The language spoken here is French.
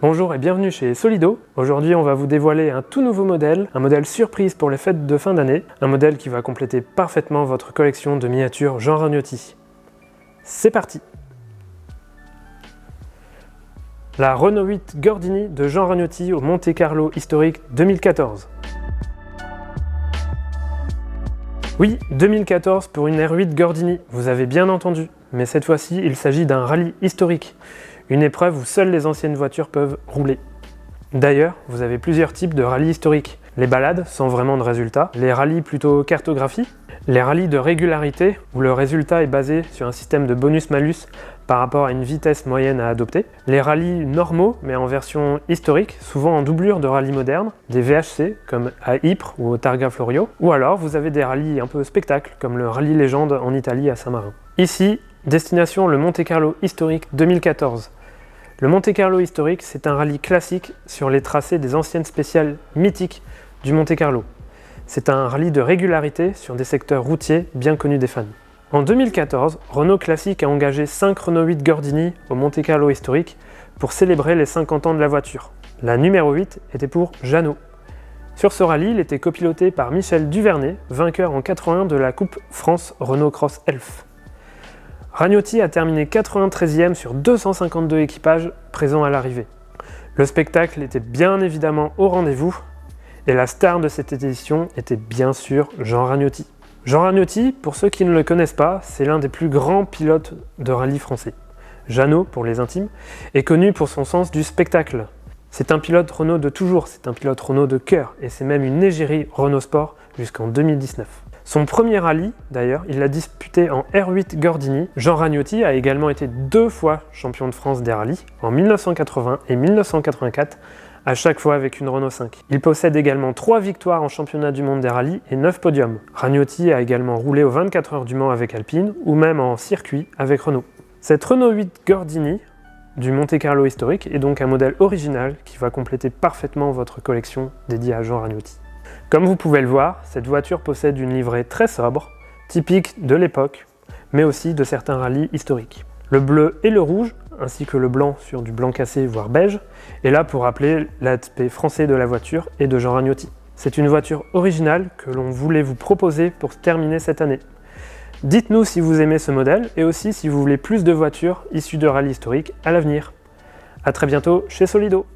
Bonjour et bienvenue chez Solido. Aujourd'hui on va vous dévoiler un tout nouveau modèle, un modèle surprise pour les fêtes de fin d'année, un modèle qui va compléter parfaitement votre collection de miniatures Jean Ragnotti. C'est parti! La Renault 8 Gordini de Jean Ragnotti au Monte Carlo historique 2014. Oui, 2014 pour une R8 Gordini, vous avez bien entendu, mais cette fois-ci il s'agit d'un rallye historique, une épreuve où seules les anciennes voitures peuvent rouler. D'ailleurs, vous avez plusieurs types de rallyes historiques. Les balades, sans vraiment de résultat, les rallyes plutôt cartographie, les rallyes de régularité, où le résultat est basé sur un système de bonus-malus par rapport à une vitesse moyenne à adopter, les rallyes normaux, mais en version historique, souvent en doublure de rallyes modernes, des VHC, comme à Ypres ou au Targa Florio, ou alors vous avez des rallyes un peu spectacle, comme le rallye légende en Italie à Saint-Marin. Ici, destination le Monte Carlo historique 2014. Le Monte Carlo historique, c'est un rallye classique sur les tracés des anciennes spéciales mythiques du Monte Carlo. C'est un rallye de régularité sur des secteurs routiers bien connus des fans. En 2014, Renault Classic a engagé 5 Renault 8 Gordini au Monte Carlo historique pour célébrer les 50 ans de la voiture. La numéro 8 était pour Jeannot. Sur ce rallye, il était copiloté par Michel Duvernay, vainqueur en 81 de la Coupe France Renault Cross Elf. Ragnotti a terminé 93e sur 252 équipages présents à l'arrivée. Le spectacle était bien évidemment au rendez-vous et la star de cette édition était bien sûr Jean Ragnotti. Jean Ragnotti, pour ceux qui ne le connaissent pas, c'est l'un des plus grands pilotes de rallye français. Jeannot, pour les intimes, est connu pour son sens du spectacle. C'est un pilote Renault de toujours, c'est un pilote Renault de cœur et c'est même une égérie Renault Sport jusqu'en 2019. Son premier rallye, d'ailleurs, il l'a disputé en R8 Gordini. Jean Ragnotti a également été 2 fois champion de France des rallyes, en 1980 et 1984, à chaque fois avec une Renault 5. Il possède également 3 victoires en championnat du monde des rallyes et 9 podiums. Ragnotti a également roulé aux 24 heures du Mans avec Alpine, ou même en circuit avec Renault. Cette Renault 8 Gordini du Monte Carlo historique est donc un modèle original qui va compléter parfaitement votre collection dédiée à Jean Ragnotti. Comme vous pouvez le voir, cette voiture possède une livrée très sobre, typique de l'époque, mais aussi de certains rallyes historiques. Le bleu et le rouge, ainsi que le blanc sur du blanc cassé voire beige, est là pour rappeler l'aspect français de la voiture et de Jean Ragnotti. C'est une voiture originale que l'on voulait vous proposer pour terminer cette année. Dites-nous si vous aimez ce modèle et aussi si vous voulez plus de voitures issues de rallyes historiques à l'avenir. A très bientôt chez Solido.